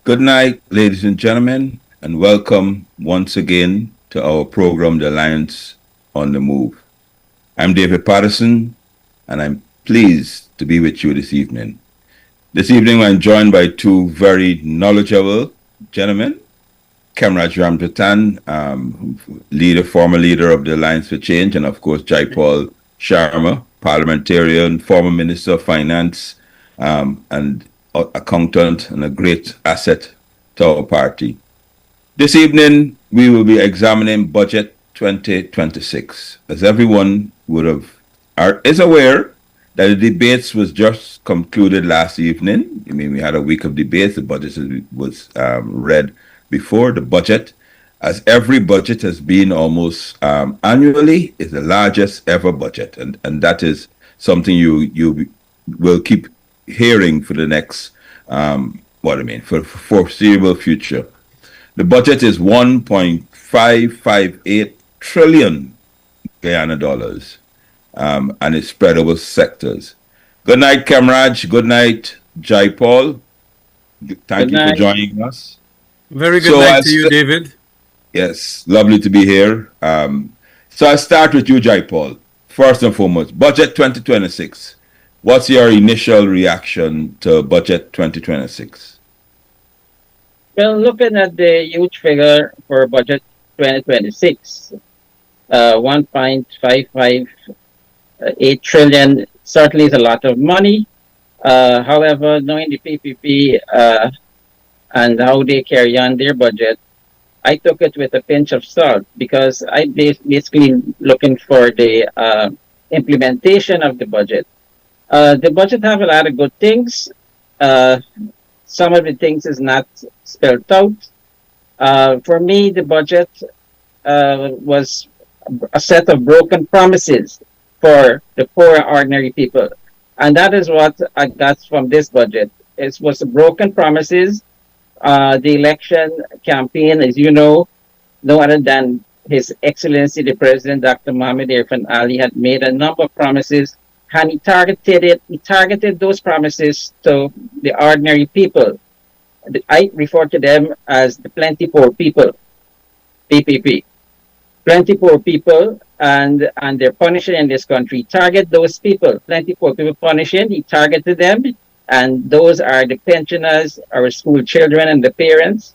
Good night, ladies and gentlemen, and welcome once again to our program, The Alliance on the Move. I'm David Patterson, and I'm pleased to be with you this evening. This evening, I'm joined by two very knowledgeable gentlemen, Camraj former leader of the Alliance for Change, and of course, Jaipaul Sharma, parliamentarian, former Minister of Finance, and accountant, and a great asset to our party. This evening, we will be examining Budget 2026. As everyone is aware, that the debates was just concluded last evening. I mean, we had a week of debates. The budget was read before the budget, as every budget has been almost annually, is the largest ever budget, and that is something you will keep hearing for the next for foreseeable future. The budget is 1.558 trillion Guyana dollars, and it's spread over sectors. Good night, Camraj. Good night, Jaipaul. Thank Good you for night. joining us. Very good So night to you, David. yes, lovely to be here. So I start with you, Jaipaul. First and foremost, Budget 2026. What's your initial reaction to Budget 2026? Well, looking at the huge figure for budget 2026, 1.558 trillion certainly is a lot of money. However, knowing the PPP and how they carry on their budget, I took it with a pinch of salt because I basically looking for the implementation of the budget. The budget have a lot of good things. Uh, some of the things is not spelled out. For me, the budget was a set of broken promises for the poor ordinary people. And that is what I got from this budget. It was broken promises. The election campaign, as you know, no other than His Excellency the President, Dr. Mohamed Irfan Ali, had made a number of promises, and he targeted those promises to the ordinary people. I refer to them as the plenty poor people, PPP. Plenty poor people, and they're punishing in this country. Target those people, plenty poor people punishing. He targeted them, and those are the pensioners, our school children, and the parents.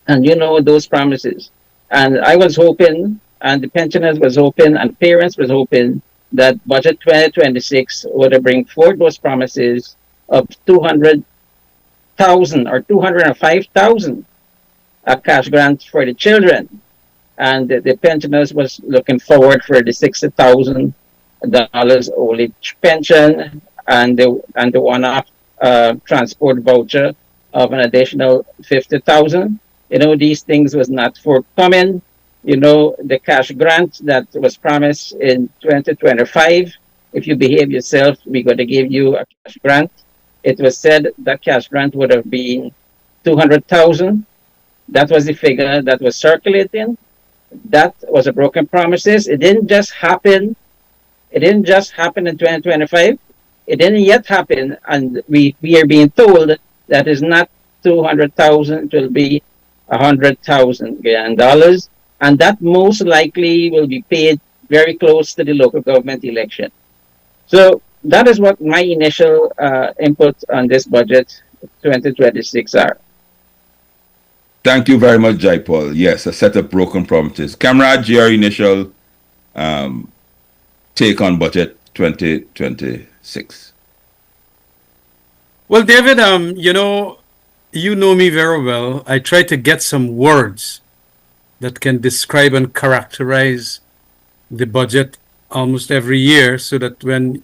And you know those promises. And I was hoping, and the pensioners was hoping, and parents was hoping that budget 2026 would bring forth those promises of 200,000 or 205,000 cash grants for the children, and the pensioners was looking forward for the $60,000 old age pension and the one-off transport voucher of an additional 50,000. You know, these things was not forthcoming. You know, the cash grant that was promised in 2025. If you behave yourself, we're going to give you a cash grant. It was said that cash grant would have been 200,000. That was the figure that was circulating. That was a broken promises. It didn't just happen. It didn't just happen in 2025. It didn't yet happen, and we are being told that is not 200,000. It will be 100,000 dollars, and that most likely will be paid very close to the local government election. So that is what my initial input on this budget 2026 are. Thank you very much, Jaipaul. Yes, a set of broken promises. Camraj, your initial um, take on Budget 2026. Well, David, you know me very well. I try to get some words that can describe and characterize the budget almost every year so that when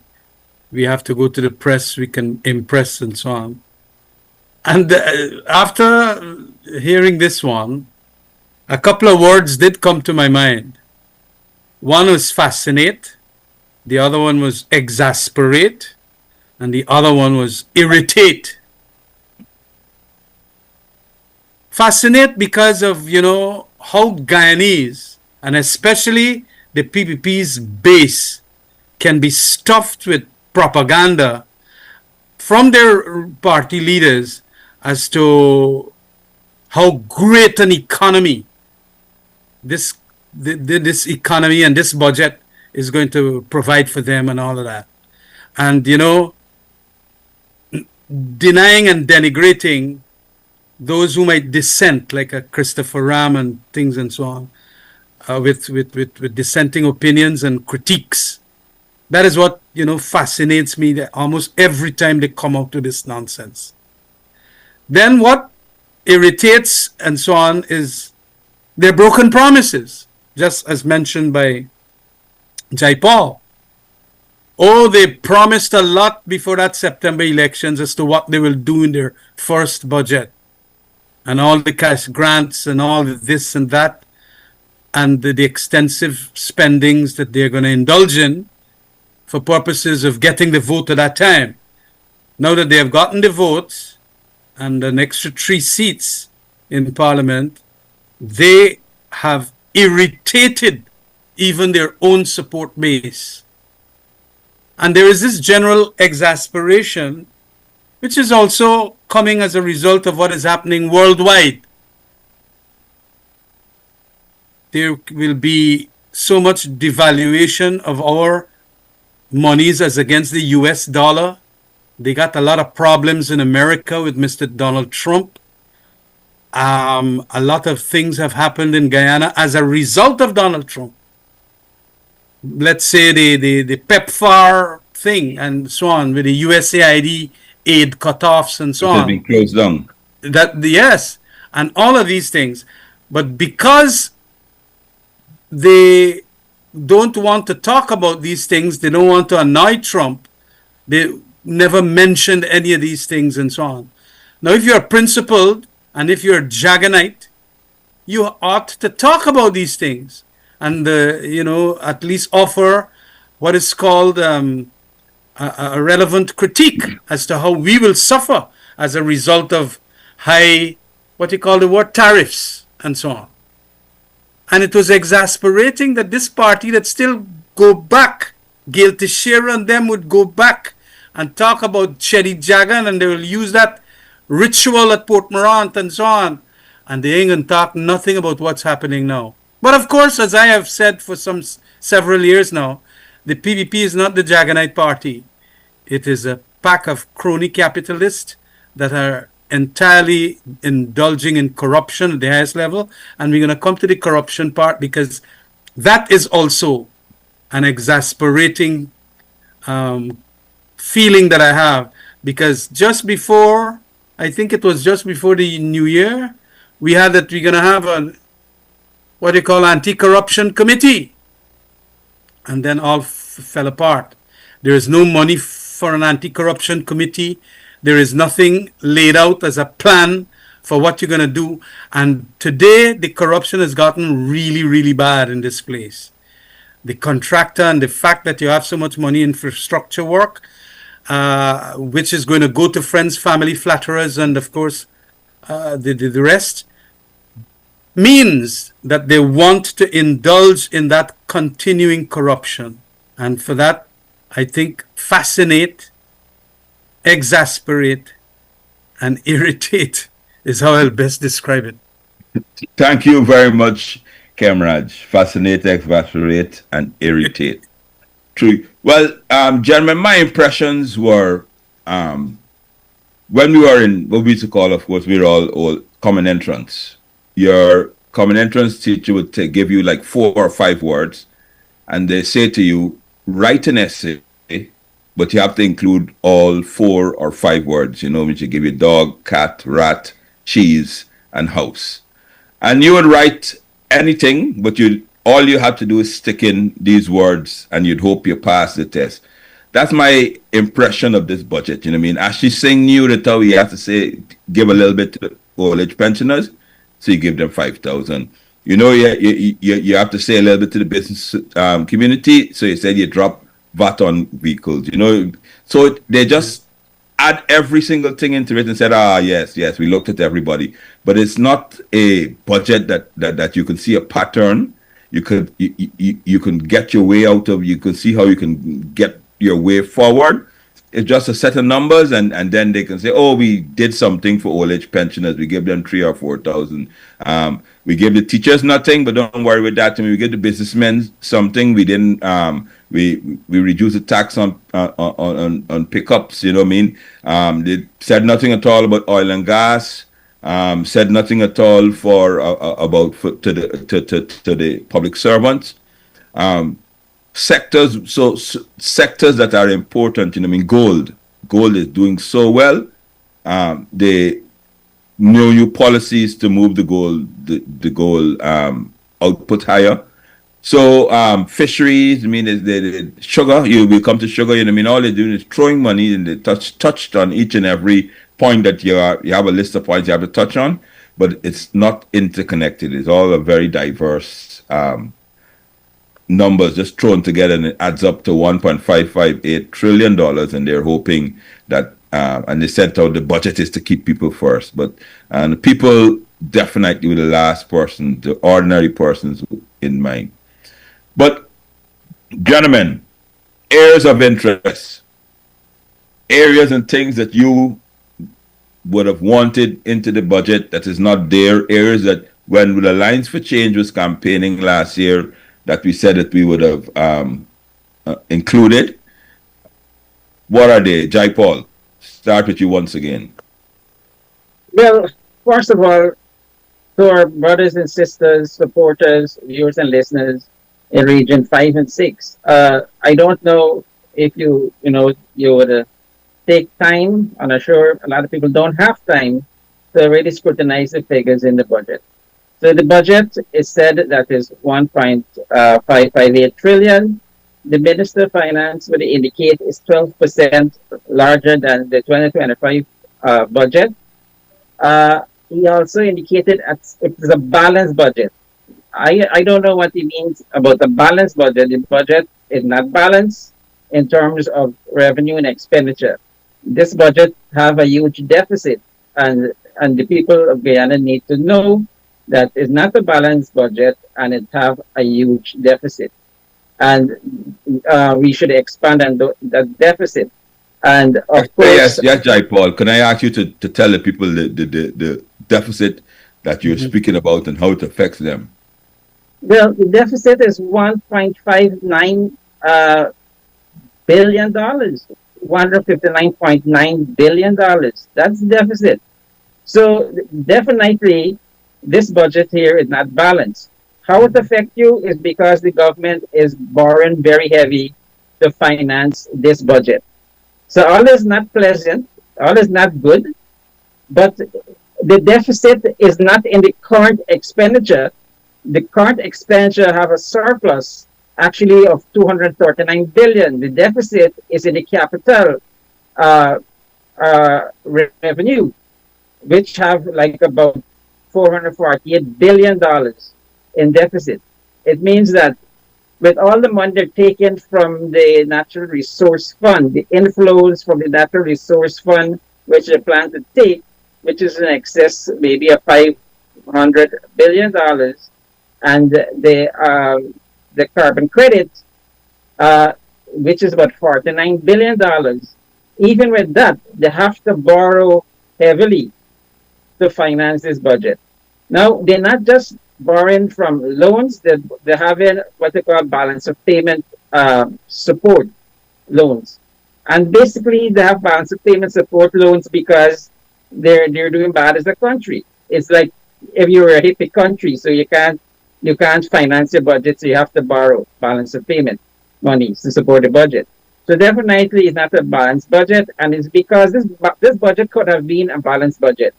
we have to go to the press, we can impress and so on. And after hearing this one, a couple of words did come to my mind. One was fascinate, the other one was exasperate, and the other one was irritate. Fascinate because of, how Guyanese, and especially the PPP's base, can be stuffed with propaganda from their party leaders as to how great an economy this this economy and this budget is going to provide for them and all of that. And denying and denigrating those who might dissent, like a Christopher Ram and things and so on, with dissenting opinions and critiques. That is what fascinates me. That almost every time they come out with this nonsense. Then what irritates and so on is their broken promises, just as mentioned by Jaipaul. Oh, they promised a lot before that September elections as to what they will do in their first budget, and all the cash grants and all this and that, and the extensive spendings that they're going to indulge in for purposes of getting the vote at that time. Now that they have gotten the votes and an extra 3 seats in Parliament, they have irritated even their own support base. And there is this general exasperation, which is also coming as a result of what is happening worldwide. There will be so much devaluation of our monies as against the US dollar. They got a lot of problems in America with Mr. Donald Trump. A lot of things have happened in Guyana as a result of Donald Trump. Let's say the PEPFAR thing and so on, with the USAID aid cutoffs and so on. Been closed down. Yes, and all of these things. But because they don't want to talk about these things, they don't want to annoy Trump, they never mentioned any of these things and so on. Now, if you're principled and if you're a Jaganite, you ought to talk about these things and, at least offer what is called a relevant critique as to how we will suffer as a result of high, tariffs and so on. And it was exasperating that this party that still go back, Gail Teixeira and them would go back and talk about Chedi Jagan, and they will use that ritual at Port Morant and so on. And they ain't going to talk nothing about what's happening now. But of course, as I have said for several years now, the PPP is not the Jaganite party. It is a pack of crony capitalists that are entirely indulging in corruption at the highest level. And we're going to come to the corruption part, because that is also an exasperating feeling that I have. Because I think it was just before the New Year, we had that we're going to have anti-corruption committee. And then all fell apart. There is no money for an anti-corruption committee. There is nothing laid out as a plan for what you're going to do. And today, the corruption has gotten really, really bad in this place. The contractor and the fact that you have so much money in infrastructure work, which is going to go to friends, family, flatterers, and of course, the rest, means that they want to indulge in that continuing corruption. And for that, I think fascinate, exasperate, and irritate is how I'll best describe it. Thank you very much, Camraj. Fascinate, exasperate, and irritate. True. Well, gentlemen, my impressions were when we were in what we used to call, of course, we were all common entrance. Your common entrance teacher would give you like 4 or 5 words, and they say to you, write an essay, but you have to include all 4 or 5 words, which you give you dog, cat, rat, cheese, and house. And you would write anything, but all you have to do is stick in these words, and you'd hope you pass the test. That's my impression of this budget. You know what I mean? Ashley Singh knew that how he has to say, give a little bit to the old age pensioners, so you give them 5,000. You have to say a little bit to the business community, so you said you drop VAT on vehicles. So they just add every single thing into it and said, yes, we looked at everybody. But it's not a budget that you can see a pattern. You can get your way out of. You can see how you can get your way forward. it's just a set of numbers, and then they can say, oh, we did something for old age pensioners. We gave them 3 or 4 thousand. We gave the teachers nothing, but don't worry with that. I mean, we give the businessmen something. We didn't. We reduced the tax on pickups. You know what I mean? They said nothing at all about oil and gas. Said nothing at all for about to the public servants. Sectors that are important. You know, I mean, gold is doing so well. They new policies to move the gold output higher. So fisheries, I mean, the sugar. You will come to sugar. You know, I mean, all they're doing is throwing money, and they touched on each and every point that you have a list of points you have to touch on, but it's not interconnected. It's all a very diverse numbers just thrown together, and it adds up to $1.558 trillion. And they're hoping that, and they said how the budget is to keep people first, but people definitely with the last person, the ordinary persons in mind. But gentlemen, areas of interest, areas and things that you would have wanted into the budget that is not there, areas that when the Alliance for Change was campaigning last year, that we said that we would have included. What are they? Jaipaul, start with you once again. Well, first of all, to our brothers and sisters, supporters, viewers and listeners in Region 5 and 6, I don't know if you would take time, and I'm sure a lot of people don't have time to really scrutinize the figures in the budget. So the budget is said that is 1.558 trillion. The Minister of Finance would indicate is 12% larger than the 2025 budget. He also indicated it is a balanced budget. I don't know what he means about the balanced budget. The budget is not balanced in terms of revenue and expenditure. This budget have a huge deficit, and the people of Guyana need to know that it's not a balanced budget and it have a huge deficit, and we should expand on that deficit. And of course, yes, Jaipaul. Can I ask you to tell the people the deficit that you're speaking about and how it affects them? Well, the deficit is $1.59 billion, $159.9 billion. That's the deficit. So definitely, this budget here is not balanced. How it affects you is because the government is borrowing very heavy to finance this budget. So all is not pleasant, all is not good, but the deficit is not in the current expenditure. The current expenditure have a surplus actually of 239 billion. The deficit is in the capital revenue, which have like about $448 billion in deficit. It means that with all the money they're taking from the Natural Resource Fund, the inflows from the Natural Resource Fund, which they plan to take, which is in excess maybe of $500 billion, and the carbon credit, which is about $49 billion. Even with that, they have to borrow heavily to finance this budget. Now, they're not just borrowing from loans, they're having what they call balance of payment support loans. And basically, they have balance of payment support loans because they're doing bad as a country. It's like if you're a hippie country, so you can't finance your budget, so you have to borrow balance of payment money to support the budget. So definitely, it's not a balanced budget, and it's because this budget could have been a balanced budget.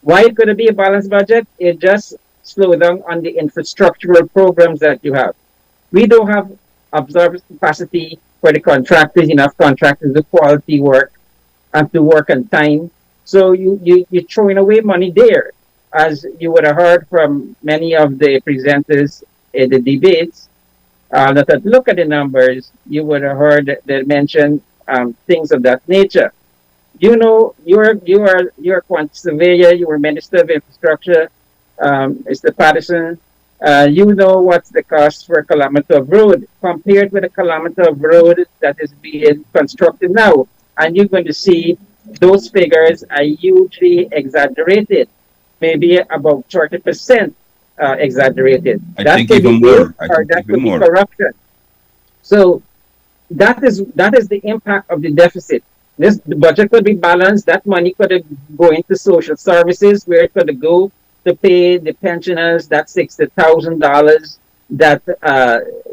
Why could it be a balanced budget? It just slowed down on the infrastructural programs that you have. We don't have absorbed capacity for the contractors, enough contractors to quality work and to work on time. So you're throwing away money there. As you would have heard from many of the presenters in the debates, that look at the numbers, you would have heard that they mention things of that nature. You know, you are quantity surveyor, you were Minister of Infrastructure, Mr. Patterson, You know what's the cost for a kilometer of road compared with a kilometer of road that is being constructed now. And you're going to see those figures are hugely exaggerated, maybe about 30% exaggerated. I That think could be even waste more. I or think that even could be more. corruption. So that is the impact of the deficit. This the budget could be balanced. That money could have go into social services where it could go to pay the pensioners that $60,000 that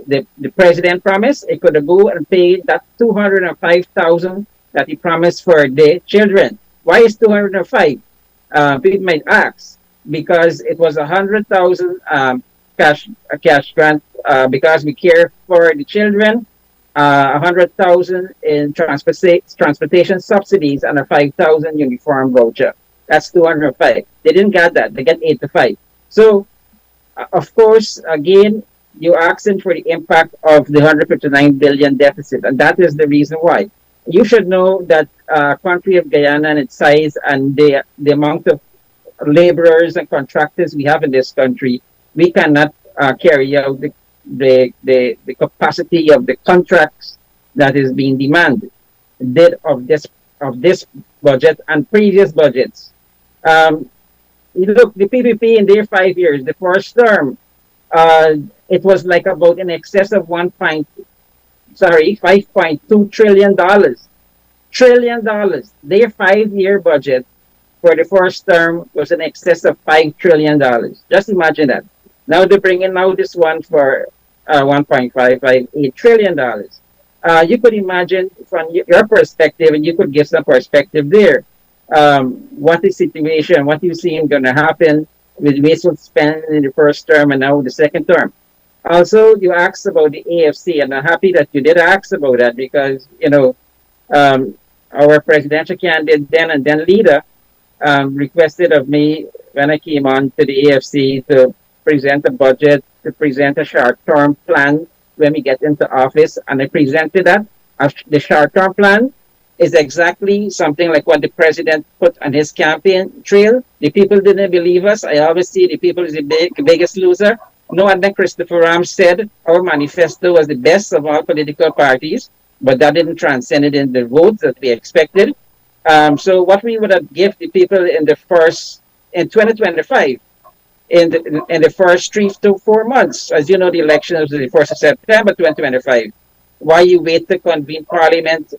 the president promised. It could have go and pay that 205,000 that he promised for the children. Why is 205? People might ask because it was 100,000 cash grant because we care for the children, 100,000 in transportation subsidies, and a 5,000 uniform voucher. That's 205. They didn't get that. They get 85. So, of course, again, you're asking for the impact of the 159 billion deficit, and that is the reason why. You should know that country of Guyana and its size and the amount of laborers and contractors we have in this country, we cannot carry out the capacity of the contracts that is being demanded did of this budget and previous budgets. Um, you look, the PPP in their 5 years, the first term, uh, it was like about in excess of 5.2 trillion dollars. Their 5 year budget for the first term was in excess of $5 trillion. Just imagine that. Now they're bringing out this one for $1.558 trillion. You could imagine from your perspective, and you could give some perspective there. What the situation, what you see going to happen with wasteful spending in the first term and now the second term. Also, you asked about the AFC, and I'm happy that you did ask about that because um, our presidential candidate then and then leader requested of me when I came on to the AFC to present a budget, to present a short-term plan when we get into office, and I presented that. The short-term plan is exactly something like what the president put on his campaign trail. The people didn't believe us. I always see the people is the biggest loser. No, and then Christopher Ram said our manifesto was the best of all political parties, but that didn't transcend it in the votes that we expected. So what we would have given the people in 2025, in the first 3 to 4 months, as you know, the election was the 1st of September 2025. Why you wait to convene Parliament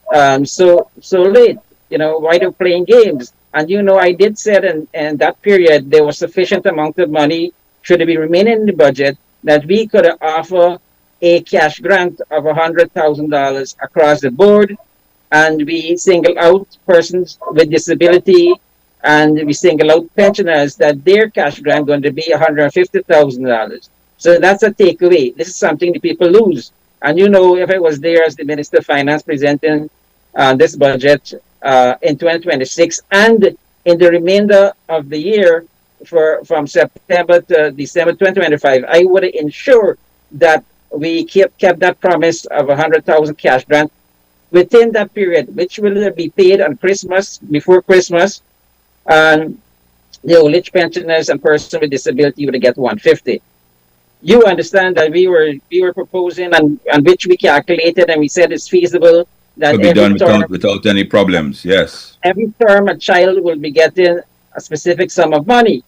so late? Why they're playing games? And I did say in that period there was sufficient amount of money should it be remaining in the budget that we could offer a cash grant of $100,000 across the board, and we single out persons with disability, and we single out pensioners that their cash grant going to be $150,000. So that's a takeaway. This is something the people lose. And if I was there as the Minister of Finance presenting this budget in 2026 and in the remainder of the year from September to December 2025, I would ensure that we kept that promise of 100,000 cash grant within that period, which will be paid on Christmas, before Christmas, and the old age pensioners and persons with disability would get 150. You understand that we were proposing and which we calculated and we said it's feasible that Could be done without any problems. Yes. every term a child will be getting a specific sum of money,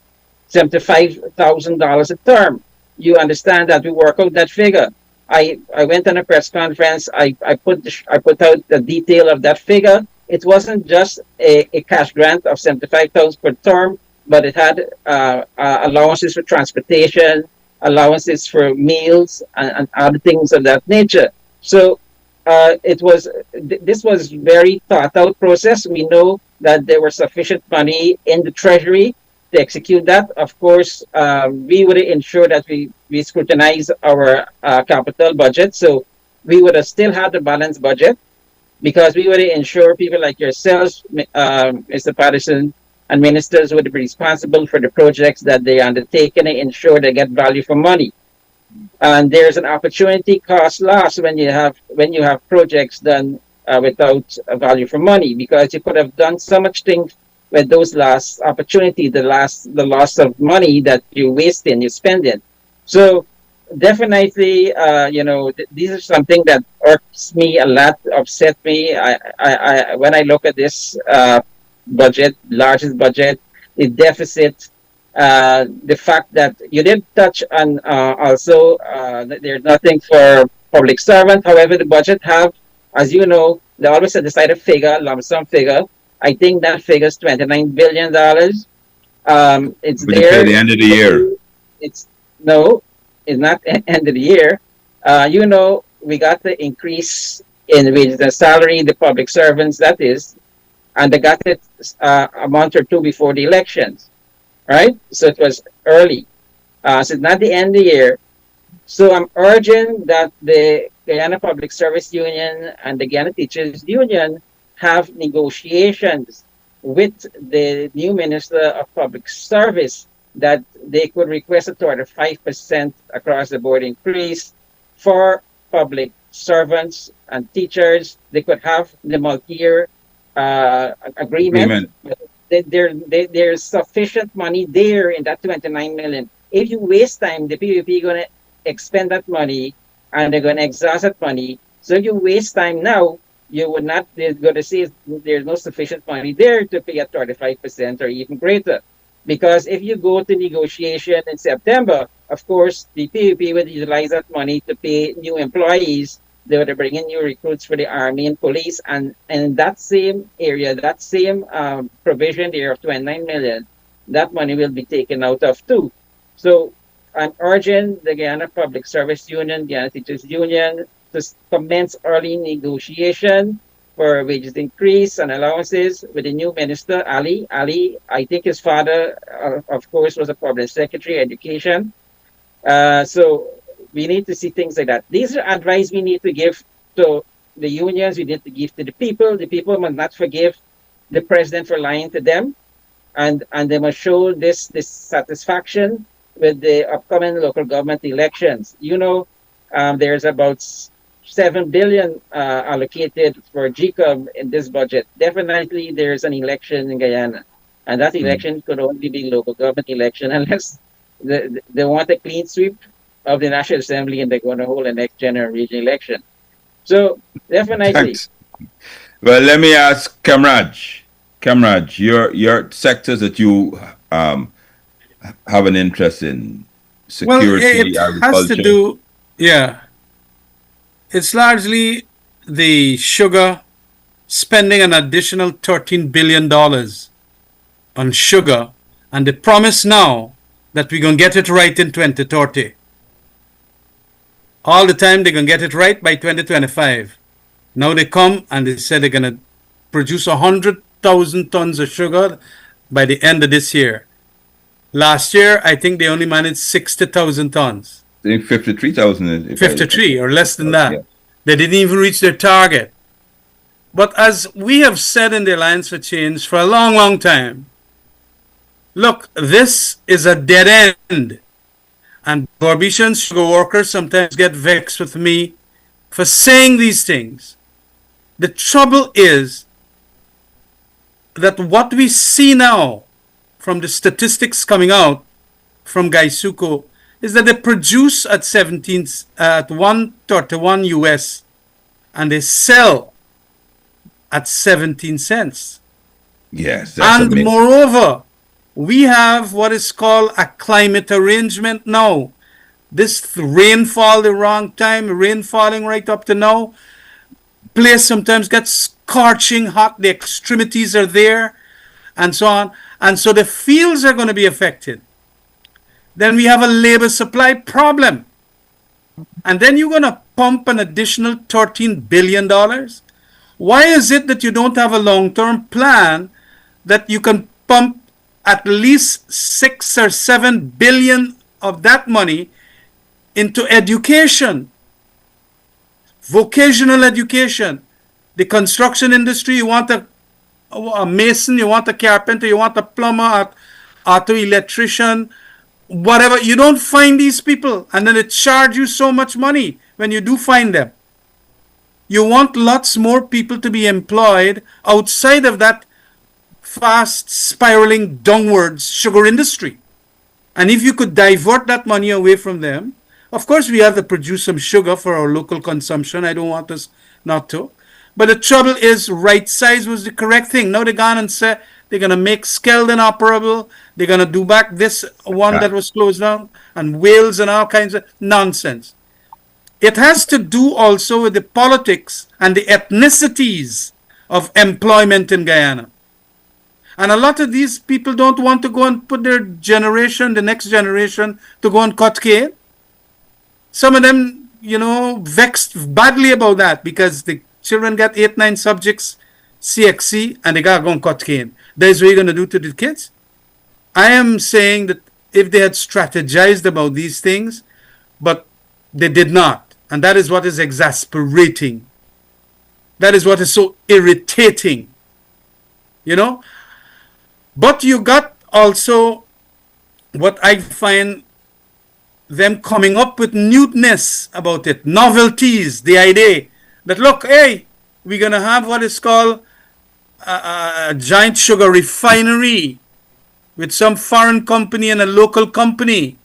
$75,000 a term. You understand that we work out that figure. I went on a press conference. I put out the detail of that figure. It wasn't just a cash grant of 75,000 per term, but it had allowances for transportation, allowances for meals, and other things of that nature. So this was very thought out process. We know that there was sufficient money in the treasury to execute that. Of course, we would ensure that we scrutinize our capital budget. So we would have still had the balanced budget because we would ensure people like yourselves, Mr. Patterson, and ministers would be responsible for the projects that they undertake and ensure they get value for money. And there's an opportunity cost loss when you have projects done without a value for money, because you could have done so much things with those last opportunity, the loss of money that you wasting, you spending. So definitely, these are something that irks me a lot, upset me. When I look at this budget, largest budget, the deficit, the fact that you did touch on also that there's nothing for public servant. However, the budget have, as you know, they always set aside a figure, lump sum figure. I think that figure is $29 billion. It's But you pay at there. the end of the year. It's no, it's not end of the year. We got the increase in wages and salary, the public servants, that is, and they got it a month or two before the elections, right? So it was early. So it's not the end of the year. So I'm urging that the Guyana Public Service Union and the Guyana Teachers Union have negotiations with the new Minister of Public Service that they could request a 5% across the board increase for public servants and teachers. They could have the multi-year agreement. Agreement. There's sufficient money there in that 29 million. If you waste time, the PVP going to expend that money and they're going to exhaust that money. So if you waste time now, you would not, they're going to say there's no sufficient money there to pay at 35% or even greater. Because if you go to negotiation in September, of course, the PVP would utilize that money to pay new employees. They would bring in new recruits for the army and police. And that same area, that same provision there of 29 million, that money will be taken out of too. So I'm urging the Guyana Public Service Union, Guyana Teachers Union, to commence early negotiation for wages increase and allowances with the new minister, Ali. Ali, I think his father, of course, was a public secretary, education. So we need to see things like that. These are advice we need to give to the unions. We need to give to the people. The people must not forgive the president for lying to them, and they must show this satisfaction with the upcoming local government elections. There's about 7 billion allocated for GCOM in this budget. Definitely, there's an election in Guyana, and that election could only be local government election unless they want a clean sweep of the National Assembly and they're going to hold a next general regional election. So definitely. Thanks. Well, let me ask Camraj. Camraj, your sectors that you have an interest in, security, well, it has to agriculture. do, yeah. It's largely the sugar, spending an additional $13 billion on sugar, and the promise now that we're going to get it right in 2030. All the time they're going to get it right by 2025. Now they come and they say they're going to produce 100,000 tons of sugar by the end of this year. Last year, I think they only managed 60,000 tons. I think 53,000. 53 or less than that. Yeah. They didn't even reach their target. But as we have said in the Alliance for Change for a long, long time, look, this is a dead end. And Barbician sugar workers sometimes get vexed with me for saying these things. The trouble is that what we see now from the statistics coming out from Gaisuko is that they produce at 131 US and they sell at 17 cents. Yes, that's and amazing. moreover, we have what is called a climate arrangement now. This rainfall the wrong time, rain falling right up to now. Place sometimes gets scorching hot, the extremities are there, and so on. And so the fields are going to be affected. Then we have a labor supply problem. And then you're going to pump an additional $13 billion. Why is it that you don't have a long-term plan that you can pump at least 6 or 7 billion of that money into education, vocational education, the construction industry? You want a mason, you want a carpenter, you want a plumber, a auto electrician, whatever. You don't find these people, and then it charge you so much money when you do find them. You want lots more people to be employed outside of that fast spiraling downwards sugar industry. And if you could divert that money away from them, of course, we have to produce some sugar for our local consumption. I don't want us not to. But the trouble is, right size was the correct thing. Now they're gone and say they're going to make Skeldon operable. They're going to do back this one Yeah. that was closed down, and Wales and all kinds of nonsense. It has to do also with the politics and the ethnicities of employment in Guyana. And a lot of these people don't want to go and put their generation, the next generation, to go and cut cane. Some of them, vexed badly about that because the children get 8, 9 subjects, CXC, and they got to go and cut cane. That's what you're going to do to the kids? I am saying that if they had strategized about these things, but they did not. And that is what is exasperating. That is what is so irritating. But you got also what I find them coming up with newness about it, novelties, the idea that, look, hey, we're going to have what is called a giant sugar refinery with some foreign company and a local company.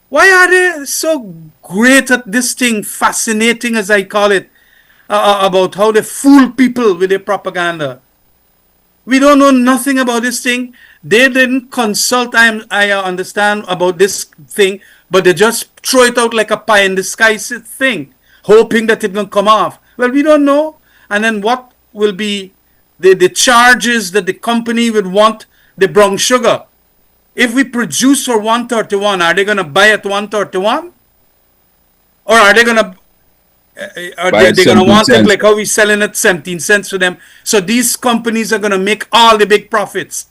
Why are they so great at this thing, fascinating as I call it, about how they fool people with their propaganda? We don't know nothing about this thing. They didn't consult, I understand, about this thing, but they just throw it out like a pie in the sky thing, hoping that it will come off. Well, we don't know. And then what will be the charges that the company would want the brown sugar? If we produce for 131, are they going to buy at 131? Or are they going to they're going to want it like how we selling at 17 cents to them? So these companies are going to make all the big profits,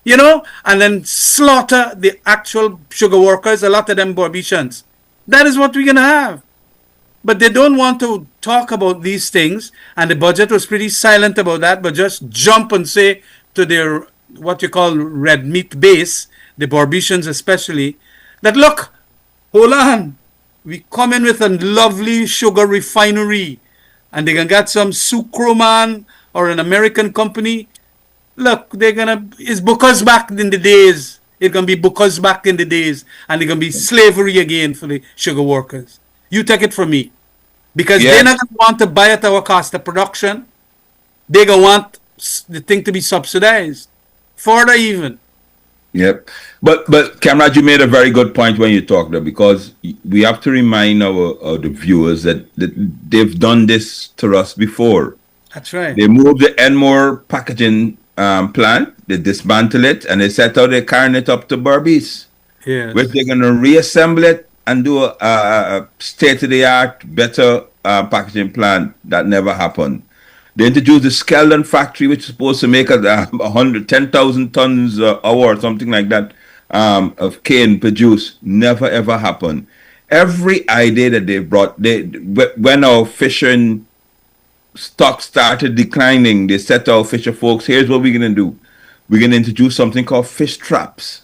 and then slaughter the actual sugar workers, a lot of them Barbicians. That is what we're going to have. But they don't want to talk about these things, and the budget was pretty silent about that, but just jump and say to their, what you call red meat base, the Barbicians especially, that look, hold on, we come in with a lovely sugar refinery, and they can get some Sucroman or an American company. Look, it's because back in the days. It's going to be because back in the days, and it's going to be slavery again for the sugar workers. You take it from me. Because they're not going to want to buy at our cost of production. They're going to want the thing to be subsidized. Further even. Yep. But Camraj, you made a very good point when you talked there, because we have to remind the viewers that they've done this to us before. That's right. They moved the Enmore packaging plant, they dismantle it, and they set out they're carrying it up to Berbice, which they're going to reassemble it and do a state-of-the-art, better packaging plant. That never happened. They introduced the Skeldon factory, which is supposed to make 10,000 tons an hour or something like that of cane produced. Never ever happened. Every idea that they brought, when our fishing stock started declining, they said to our fisher folks, here's what we're going to do. We're going to introduce something called fish traps.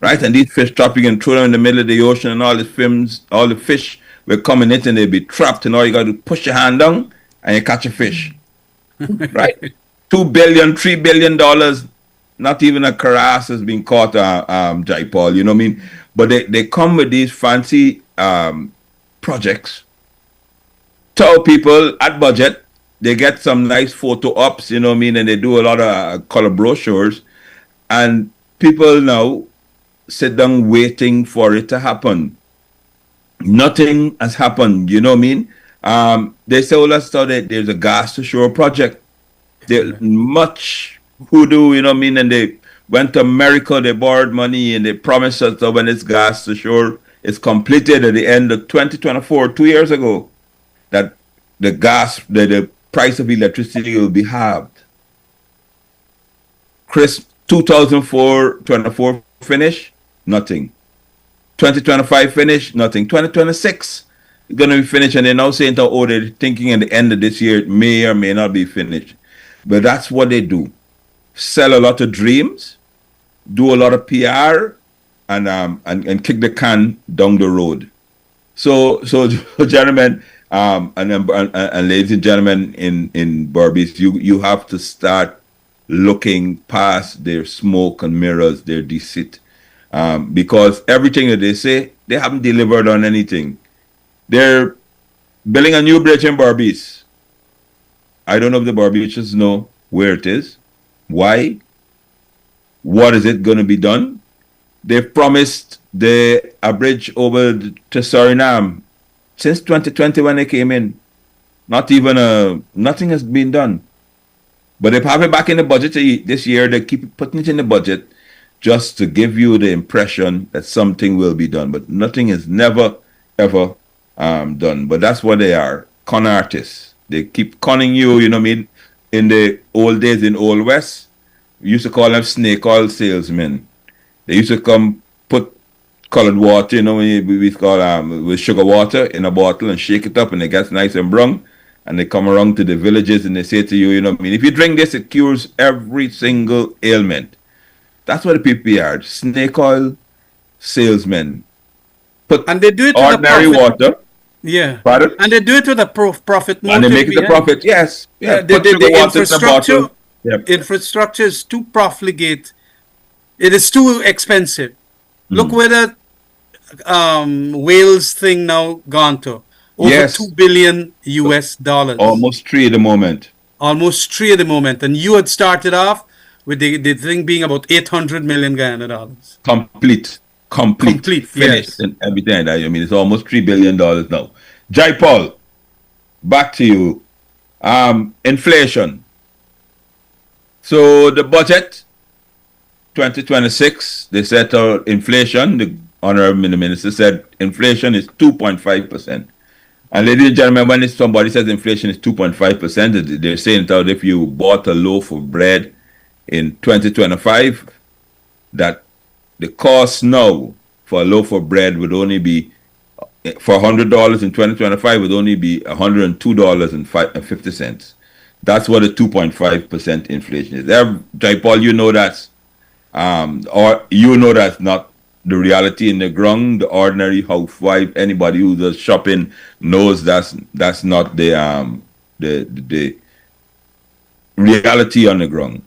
Right? And these fish traps, you can throw them in the middle of the ocean, and all the fish will come in it and they'll be trapped, and all you got to do is push your hand down and you catch a fish. Right? $2 billion, $3 billion, not even a carass has been caught, Jaipaul, you know what I mean? But they come with these fancy projects, tell people at budget, they get some nice photo ops, you know what I mean? And they do a lot of color brochures, and people now sit down waiting for it to happen. Nothing has happened, you know what I mean? They say, well, let's start it. There's a gas to shore project. There's much hoodoo, you know what I mean? And they went to America, they borrowed money, and they promised us that when this gas to shore is completed at the end of 2024, 2 years ago, that the price of electricity will be halved. Chris, 2024 finish, nothing. 2025 finish, nothing. 2026 is going to be finished, and they're now saying, they're thinking at the end of this year it may or may not be finished. But that's what they do. Sell a lot of dreams, do a lot of PR, and kick the can down the road. So gentlemen, and ladies and gentlemen in Berbice, you have to start looking past their smoke and mirrors, their deceit, because everything that they say, they haven't delivered on anything. They're building a new bridge in Barbados. I don't know if the Barbadians know where it is, why, what is it going to be done. They've promised a bridge over to Suriname since 2020 when they came in. Nothing has been done. But they have it back in the budget this year. They keep putting it in the budget just to give you the impression that something will be done. But nothing is never, ever done. But that's what they are, con artists. They keep conning you, you know what I mean? In the old days in Old West, we used to call them snake oil salesmen. They used to come put colored water, you know, we call with sugar water in a bottle and shake it up and it gets nice and brown. And they come around to the villages and they say to you, you know what I mean, if you drink this, it cures every single ailment. That's what the people are, snake oil salesmen. And they do it ordinary with a profit. water. Yeah. Pardon? And they do it with a profit motive. And they make it a profit, yes. Yeah, the infrastructure is too profligate. It is too expensive. Look where the Wales thing now gone to. Over 2 billion US dollars. Almost 3 at the moment. Almost 3 at the moment. And you had started off with the thing being about 800 million Guyana dollars. Complete, finished, yes. And everything. I mean, it's almost $3 billion now. Jaipaul, back to you. Inflation. So the budget, 2026, they set our inflation. The Honorable Minister said inflation is 2.5%. And ladies and gentlemen, when somebody says inflation is 2.5%, they're saying it out if you bought a loaf of bread in 2025, that the cost now for a loaf of bread would only be, for $100 in 2025, would only be $102.50. That's what a 2.5% inflation is. Jaipaul, you know that's, or you know that's not the reality in the ground. The ordinary housewife, anybody who does shopping knows that's not the reality on the ground.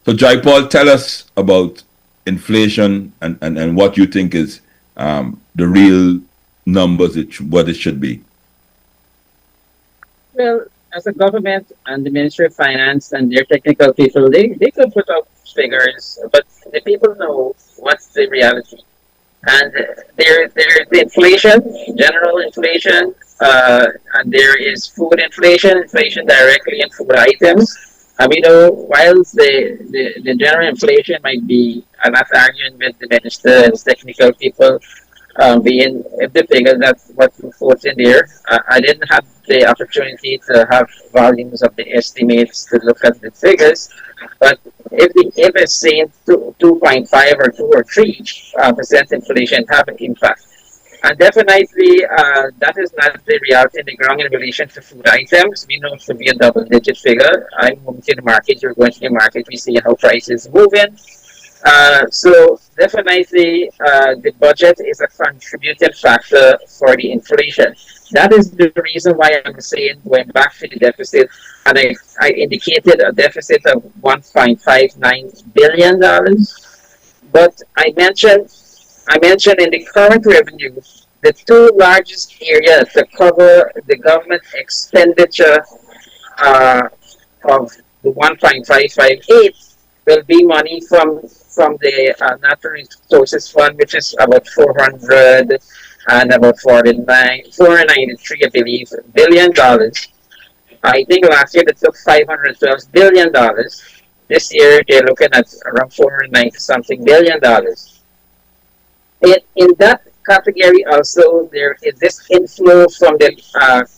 So Jaipaul, tell us about inflation and what you think is the real numbers, what it should be. Well, as a government and the Ministry of Finance and their technical people, they could put up figures, but the people know what's the reality. And there's inflation, general inflation, and there is food inflation directly in food items. And we know whilst the general inflation might be, I'm not arguing with the minister and technical people, being if the figures that's what reports in there. I didn't have the opportunity to have volumes of the estimates to look at the figures, but if it's saying 2.5 or 2 or 3% inflation have an impact. And definitely, that is not the reality in the ground in relation to food items. We know it to be a double-digit figure. I'm going to the market, you're going to the market, we see how prices moving. So definitely, the budget is a contributing factor for the inflation. That is the reason why I'm saying going back to the deficit, and I indicated a deficit of $1.59 billion. But I mentioned in the current revenue, the two largest areas to cover the government expenditure of the 1.558 will be money from the Natural Resources Fund, which is about 400 and about 493, I believe, $billion. I think last year they took $512 billion. This year they're looking at around 490 something $billion. In that category also there is this inflow from the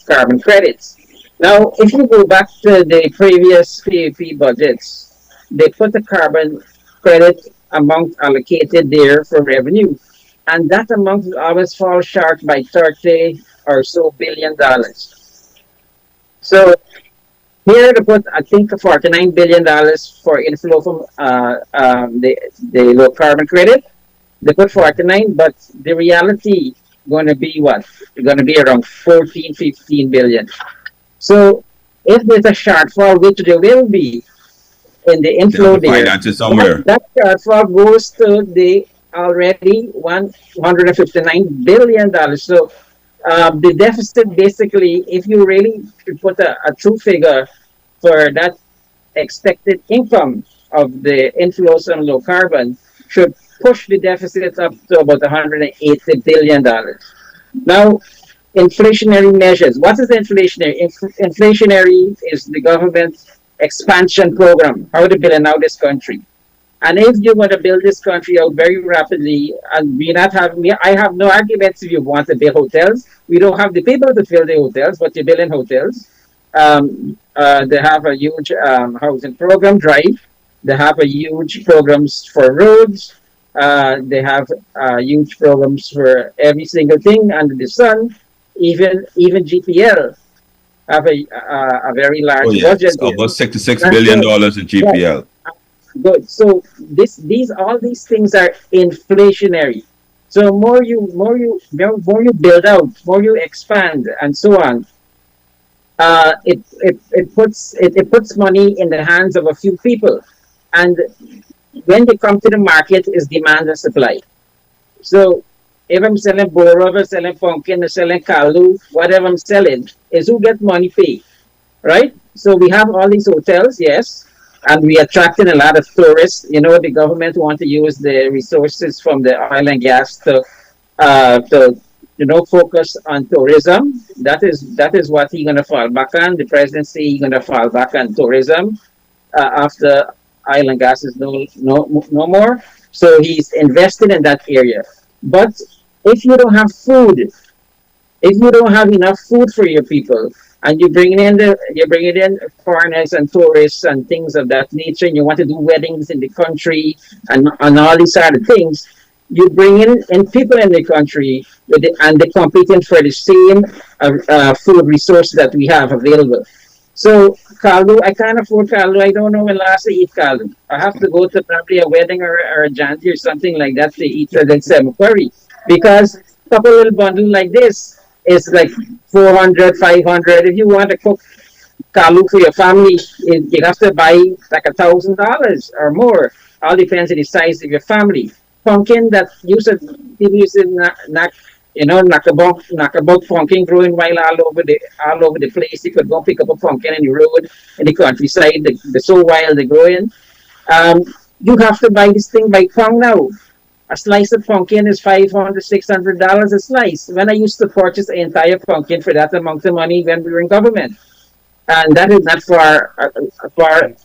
carbon credits. Now, if you go back to the previous PAP budgets, they put the carbon credit amount allocated there for revenue, and that amount will always fall short by 30 or so $billion. So here they put, I think, $49 billion for inflow from the low carbon credit. They put 49, but the reality going to be what? It's going to be around 14, 15 billion. So if there's a shortfall, which there will be in the inflow there, finances somewhere. That shortfall goes to the already $159 billion. So the deficit basically, if you really put a true figure for that expected income of the inflows on low carbon, should push the deficit up to about $180 billion. Now, inflationary measures. What is inflationary? Inflationary is the government's expansion program, how to build out this country. And if you want to build this country out very rapidly, and we not have, I have no arguments if you want to build hotels. We don't have the people to fill the hotels, but you're building hotels. They have a huge housing program drive. They have a huge programs for roads. They have huge programs for every single thing under the sun. Even GPL have a very Oh large yeah, it's budget there. almost $66 And billion so, dollars in yeah, GPL. good. So these all these things are inflationary. So more you build out, more you expand, and so on. It puts money in the hands of a few people, and when they come to the market, is demand and supply. So if I'm selling Boro, if I'm selling pumpkin, I'm selling Kalu, whatever I'm selling, is who get money pay, right? So we have all these hotels, yes, and we attracting a lot of tourists. You know, the government want to use the resources from the oil and gas to focus on tourism. That is what he's gonna fall back on. The presidency he's gonna fall back on tourism after oil and gas is no more. So he's invested in that area. But if you don't have food, if you don't have enough food for your people, and you bringing in foreigners and tourists and things of that nature, and you want to do weddings in the country and all these other things, you bring in people in the country and they're competing for the same food resources that we have available. So caldo, I can't afford caldo. I don't know when last I eat caldo. I have to go to probably a wedding or a janty or something like that to eat the curry, because a couple little bundle like this is like 400, 500. If you want to cook kalu for your family, you have to buy like $1,000 or more. All depends on the size of your family. Pumpkin that people used to knock about pumpkin growing wild all over the place. You could go pick up a pumpkin in the road in the countryside. They're so wild they're growing. Um, you have to buy this thing by pound now. A slice of pumpkin is $500, $600 a slice. When I used to purchase an entire pumpkin for that amount of money when we were in government, and that is not far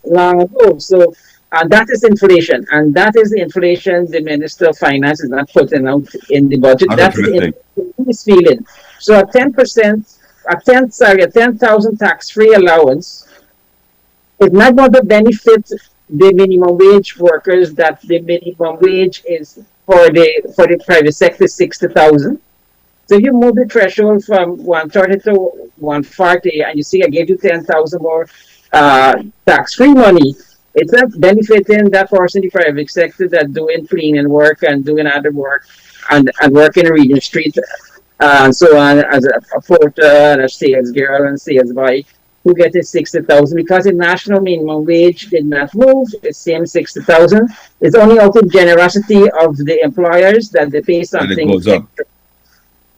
long ago. So, that is inflation, and that is the inflation the Minister of Finance is not putting out in the budget. Not That is the interesting. inflation he's feeling. So, a 10,000 tax-free allowance is not going to benefit the minimum wage workers. That the minimum wage is for the private sector 60,000. So if you move the threshold from 130 to 140, and you see I gave you 10,000 more tax-free money, it's not benefiting that person in the private sector that doing cleaning work and doing other work and working in Regent Street and so on as a porter and a sales girl and sales boy who get it 60,000, because the national minimum wage did not move. It's same 60,000. It's only out of generosity of the employers that they pay And it something goes up. extra.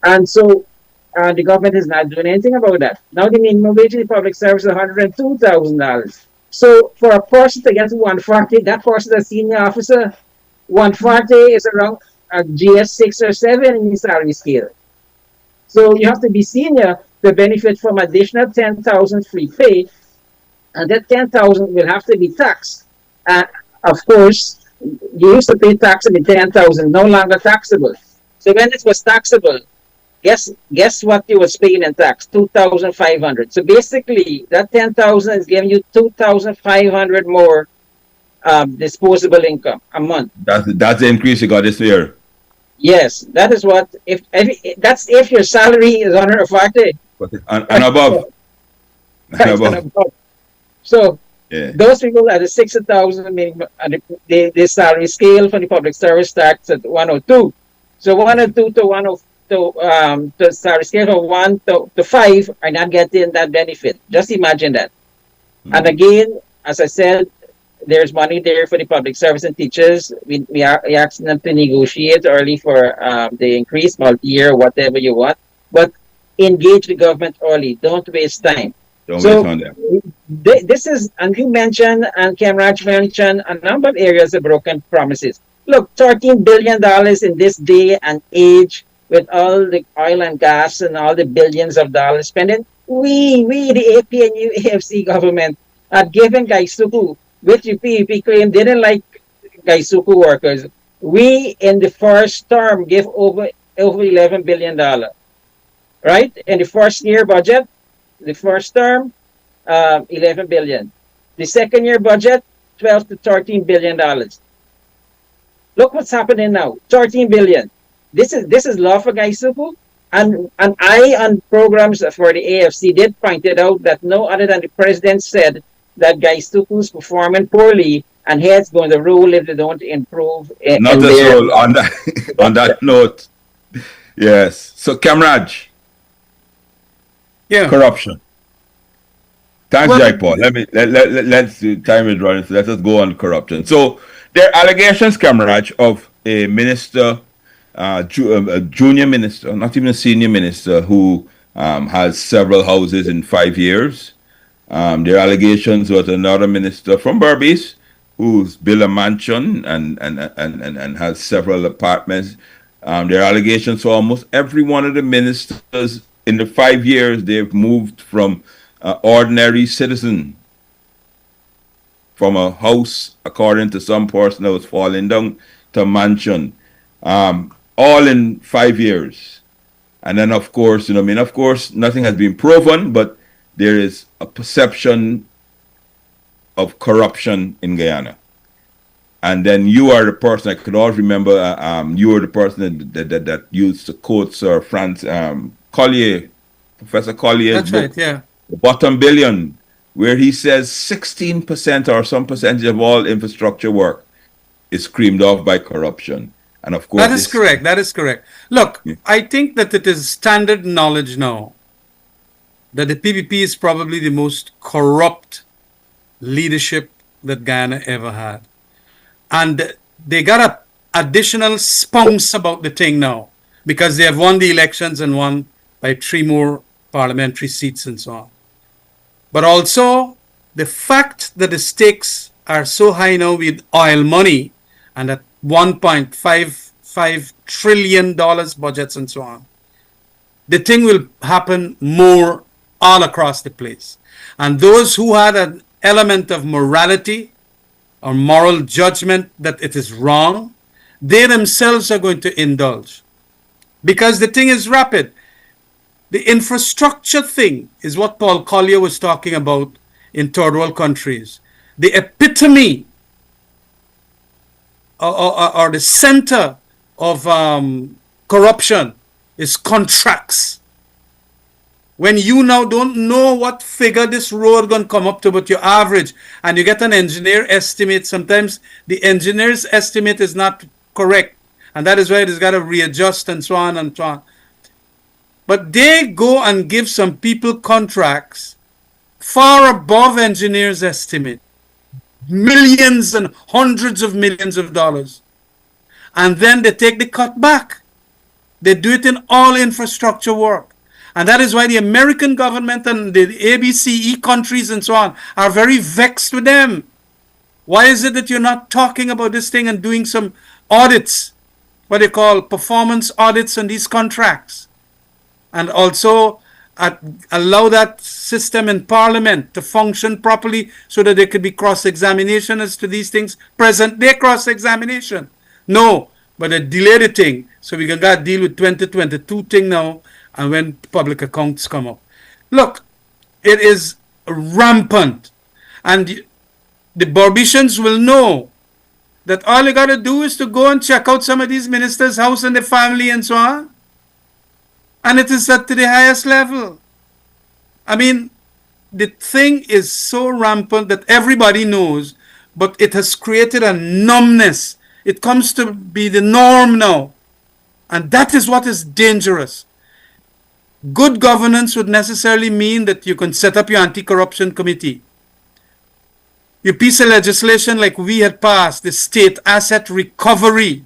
And so the government is not doing anything about that. Now the minimum wage in the public service is $102,000. So for a person to get to 140, that person is a senior officer, 140 is around a GS 6 or 7 in the salary scale. So you have to be senior to benefit from additional 10,000 free pay, and that 10,000 will have to be taxed. Of course, you used to pay tax on the 10,000, no longer taxable. So when it was taxable, guess what you was paying in tax? 2,500. So basically, that 10,000 is giving you 2,500 more disposable income a month. That's the increase you got this year. Yes, that is what if that's if your salary is 140. And above. And Right, and above. above. So Yeah. those people at the 60,000 minimum, and the salary scale for the public service starts at 102. So 102 to 102 to salary scale from 1 to 5 are not getting that benefit. Just imagine that. And again, as I said, there's money there for the public service and teachers. We asked them to negotiate early for the increase, multi-year, whatever you want. But engage the government early. Don't waste time. Don't waste So on them. this is, and you mentioned, and Camraj mentioned a number of areas of broken promises. Look, $13 billion in this day and age with all the oil and gas and all the billions of dollars spending. We the APNU AFC government, had given Gaisuku, which the PEP claimed didn't like Gaisuku workers. We, in the first term, gave over $11 billion, right? In the first year budget, the first term, 11 billion. The second year budget, 12 to 13 billion dollars. Look what's happening now. 13 billion. This is law for Gaisuku. And I on programs for the AFC did point it out that no other than the president said that Gaisuku's performing poorly and heads going to rule if they don't improve Not in as their well on that on that note. Yes. So Camraj, Yeah. corruption. Thanks, Well, Jaipaul. Let's time is running, so let us go on corruption. So there are allegations, Camraj, of a minister, a junior minister, not even a senior minister, who has several houses in 5 years. There are allegations with another minister from Berbice who's built a mansion and has several apartments. There are allegations for almost every one of the ministers in the 5 years they've moved from ordinary citizen, from a house, according to some person that was falling down, to a mansion, all in 5 years. And then, of course, of course, nothing has been proven, but there is a perception of corruption in Guyana. And then you are the person, I could always remember, you were the person that used to quote Sir Collier, Professor Collier's that's book, right. Yeah. The Bottom Billion, where he says 16% or some percentage of all infrastructure work is screamed off by corruption. And of course, That is correct. That is correct. Look, Yeah. I think that it is standard knowledge now that the PPP is probably the most corrupt leadership that Guyana ever had. And they got a additional spunks about the thing now because they have won the elections and won by 3 more parliamentary seats and so on. But also the fact that the stakes are so high now with oil money and at $1.55 trillion budgets and so on, the thing will happen more all across the place. And those who had an element of morality or moral judgment that it is wrong, they themselves are going to indulge. Because the thing is rapid. The infrastructure thing is what Paul Collier was talking about in third world countries. The epitome or the center of corruption is contracts. When you now don't know what figure this road going to come up to, but your average, and you get an engineer estimate, sometimes the engineer's estimate is not correct. And that is why it has got to readjust and so on and so on. But they go and give some people contracts far above engineers' estimate. Millions and hundreds of millions of dollars. And then they take the cut back. They do it in all infrastructure work. And that is why the American government and the ABCE countries and so on are very vexed with them. Why is it that you're not talking about this thing and doing some audits, what they call performance audits on these contracts? And also allow that system in Parliament to function properly so that there could be cross-examination as to these things. Present-day cross-examination. No, but they delay the thing so we can deal with 2022 thing now and when public accounts come up. Look, it is rampant. And the Barbicians will know that all you got to do is to go and check out some of these ministers' house and the family and so on. And it is at the highest level. I mean, the thing is so rampant that everybody knows, but it has created a numbness. It comes to be the norm now. And that is what is dangerous. Good governance would necessarily mean that you can set up your anti-corruption committee. your piece of legislation like we had passed, the State Asset Recovery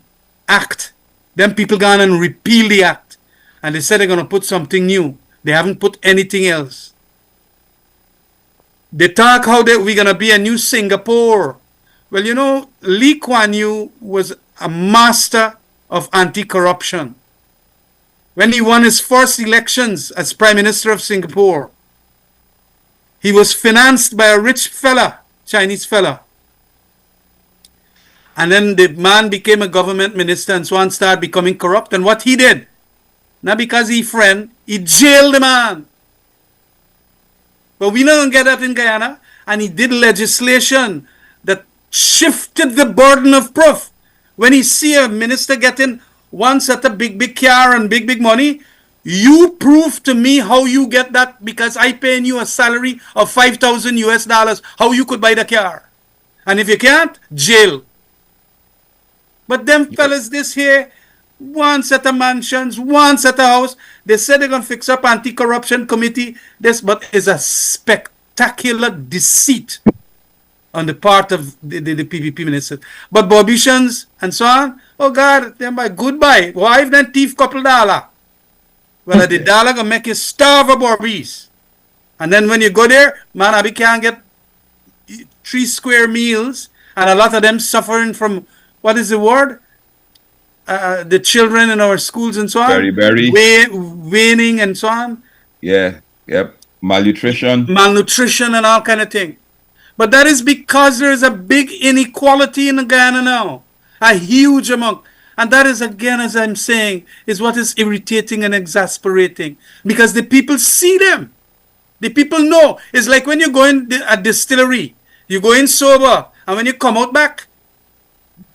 Act. Then people gone and repeal the act. And they said they're going to put something new. They haven't put anything else. They talk how we're going to be a new Singapore. Well, you know, Lee Kuan Yew was a master of anti-corruption. When he won his first elections as Prime Minister of Singapore, he was financed by a rich fella, Chinese fella. And then the man became a government minister and so on, started becoming corrupt. And what he did, not because he friend, he jailed the man. But we don't get that in Guyana. And he did legislation that shifted the burden of proof. When he see a minister getting one set of big car and big money, you prove to me how you get that because I paying you a salary of $5,000 how you could buy the car. And if you can't, jail. But them fellas this here, one set of mansions, one set of house, they said they're going to fix up anti-corruption committee. This, but is a spectacular deceit on the part of the PPP minister. But Bobishans and so on, oh God, they're my goodbye. Wife then thief couple dollar. Well, the dollar gonna make you starve of Barbies. And then when you go there, man, I can't get 3 square meals, and a lot of them suffering from, what is the word? The children in our schools and so on. Very. Waning and so on. Yeah, yep. Malnutrition and all kind of thing. But that is because there is a big inequality in Guyana now. A huge amount. And that is, again, as I'm saying, is what is irritating and exasperating. Because the people see them. The people know. It's like when you go in a distillery. You go in sober. And when you come out back,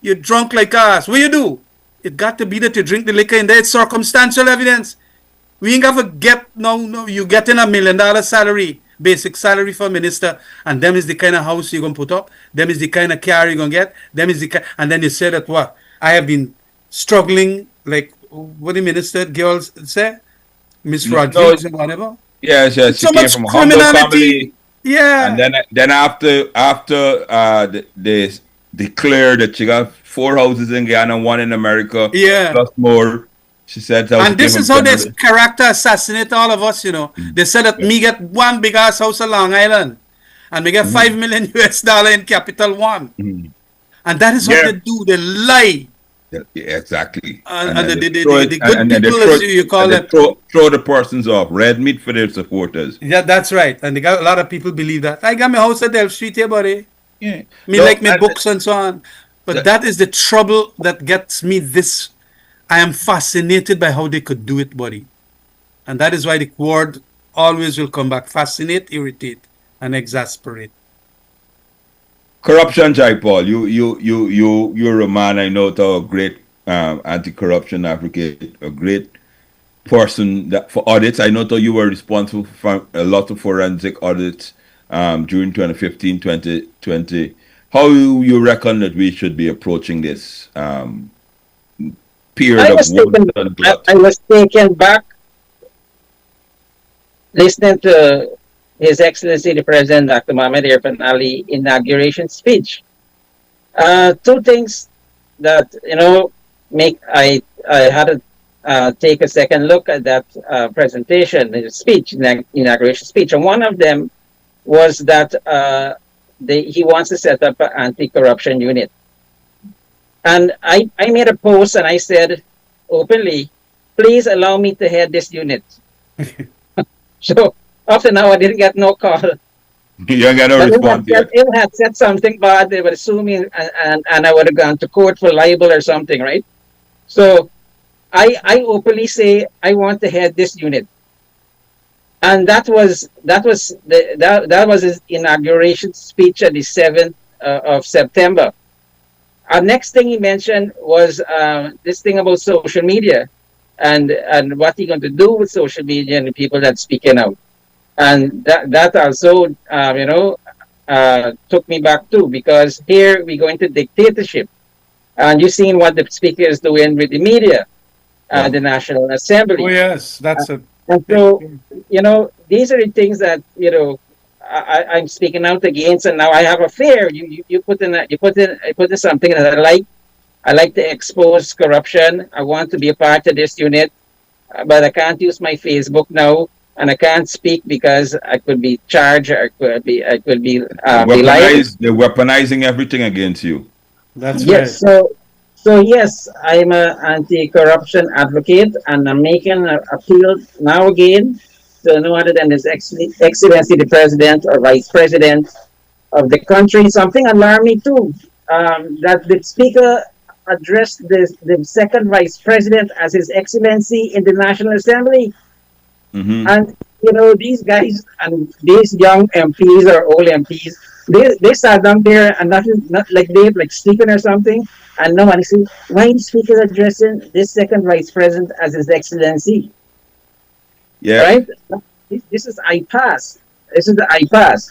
you're drunk like us. What you do? It got to be that you drink the liquor in there. It's circumstantial evidence. We ain't got to get, no, you getting $1 million salary. Basic salary for a minister, and them is the kind of house you're going to put up. Them is the kind of car you're going to get. Them is the and then you say that what? I have been struggling, like, what the minister girls say? Miss Rodriguez and whatever. Yes. So She came much from a humble family. Yeah. And then after they declared that she got 4 houses in Guyana, 1 in America, Yeah. plus more. She said, and this is how they character assassinate all of us, you know. They said that me get 1 big ass house on Long Island, and me get $5 million in Capital One. And that is what they do. They lie. Yeah, exactly. And the good people, as you call them, throw the persons off. Red meat for their supporters. Yeah, that's right. And they got a lot of people believe that. I got my house at Del Street here, buddy. Yeah. Me like my books and so on. But that is the trouble that gets me this. I am fascinated by how they could do it, buddy. And that is why the word always will come back. Fascinate, irritate, and exasperate. Corruption, Jaipaul. You're a man I know, to a great anti-corruption advocate, a great person that for audits. I know that you were responsible for a lot of forensic audits during 2015, 2020. How you reckon that we should be approaching this period I of was thinking back, listening to His Excellency the President Dr. Mohamed Irfan Ali inauguration speech. 2 things that make I had to take a second look at that presentation, the speech, inauguration speech, and one of them was that he wants to set up an anti-corruption unit. And I made a post and I said openly, please allow me to head this unit. So up to now, I didn't get no call. You don't get no response yet. If I had said something bad, they would sue me and I would have gone to court for libel or something, right? So I openly say I want to head this unit. And that was his inauguration speech at the 7th of September. Our next thing he mentioned was this thing about social media and what he's going to do with social media and the people that speaking out. And that also, took me back too, because here we go into dictatorship. And you've seen what the speaker is doing with the media, the National Assembly. Oh, yes, that's a... And so, these are the things that, I'm speaking out against, and now I have a fear. You put in you put in something that I like. I like to expose corruption. I want to be a part of this unit, but I can't use my Facebook now, and I can't speak because I could be charged, or I could be liable. They're weaponizing everything against you. That's right. Yes, so yes, I'm an anti-corruption advocate, and I'm making an appeal now again to no other than His Excellency the President or Vice President of the country. Something alarmed me too, that the Speaker addressed the second Vice President as His Excellency in the National Assembly. Hmm. And these guys and these young MPs or old MPs, they sat down there and not like they like sleeping or something. And no one said, why is Speaker addressing this second Vice President as His Excellency? Yeah. Right? This is IPAS. This is the IPAS.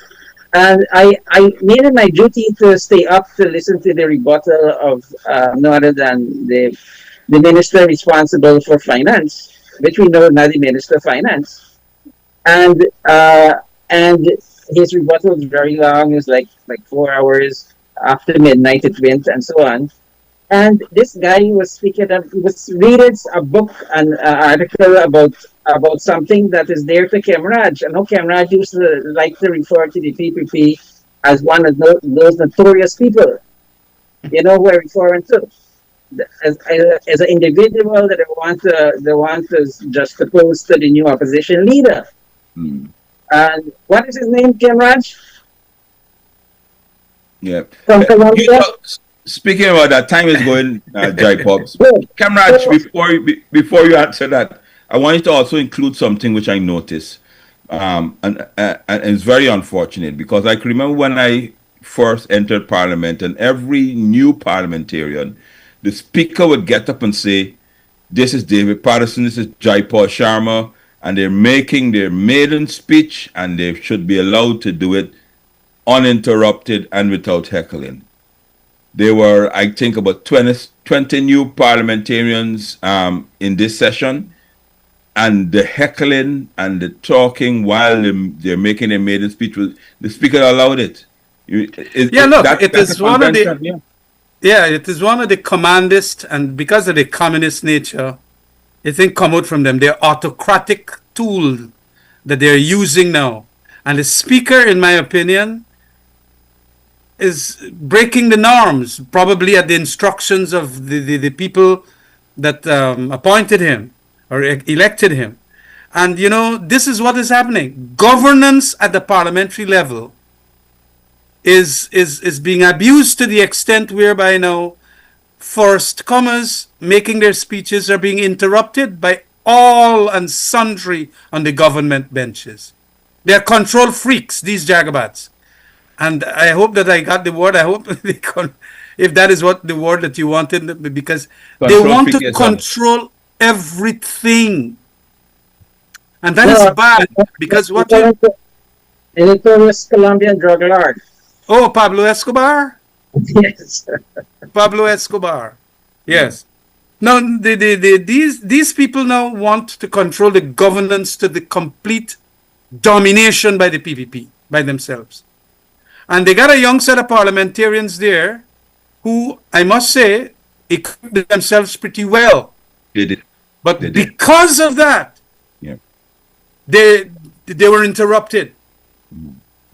And I made it my duty to stay up to listen to the rebuttal of no other than the minister responsible for finance, which we know now the Minister of Finance. And his rebuttal was very long. It was like 4 hours after midnight it went, and so on. And this guy was speaking of, he was reading a book, an article about something that is there to Camraj. I know Camraj used to like to refer to the PPP as one of those notorious people. You know who I'm referring to? As an individual that they want to just oppose to the new opposition leader. Mm. And what is his name, Camraj? Yeah. From Colombia? Speaking about that, time is going, Jaipaul. Good. Camraj, before you answer that, I want you to also include something which I noticed, and it's very unfortunate because I can remember when I first entered Parliament, and every new parliamentarian, the Speaker would get up and say, "This is David Patterson, this is Jaipaul Sharma," and they're making their maiden speech, and they should be allowed to do it uninterrupted and without heckling. There were, I think, about 20 new parliamentarians in this session, and the heckling and the talking while they're making their maiden speech, the Speaker allowed it. Yeah, look, it is one of the it is one of the commandist, and because of the communist nature, it didn't come out from them. They're autocratic tool that they're using now, and the Speaker, in my opinion, is breaking the norms, probably at the instructions of the people that appointed him or elected him. And this is what is happening. Governance at the parliamentary level is being abused to the extent whereby now first comers making their speeches are being interrupted by all and sundry on the government benches. They're control freaks, these jagabats. And I hope that I got the word. I hope if that is what the word that you wanted, because they want to control everything. And that is bad, because what you... The notorious Colombian drug lord. Oh, Pablo Escobar? Yes. Pablo Escobar. Yes. Now, these people now want to control the governance to the complete domination by the PPP, by themselves. And they got a young set of parliamentarians there who, I must say, equipped themselves pretty well. They did. But because of that, they were interrupted.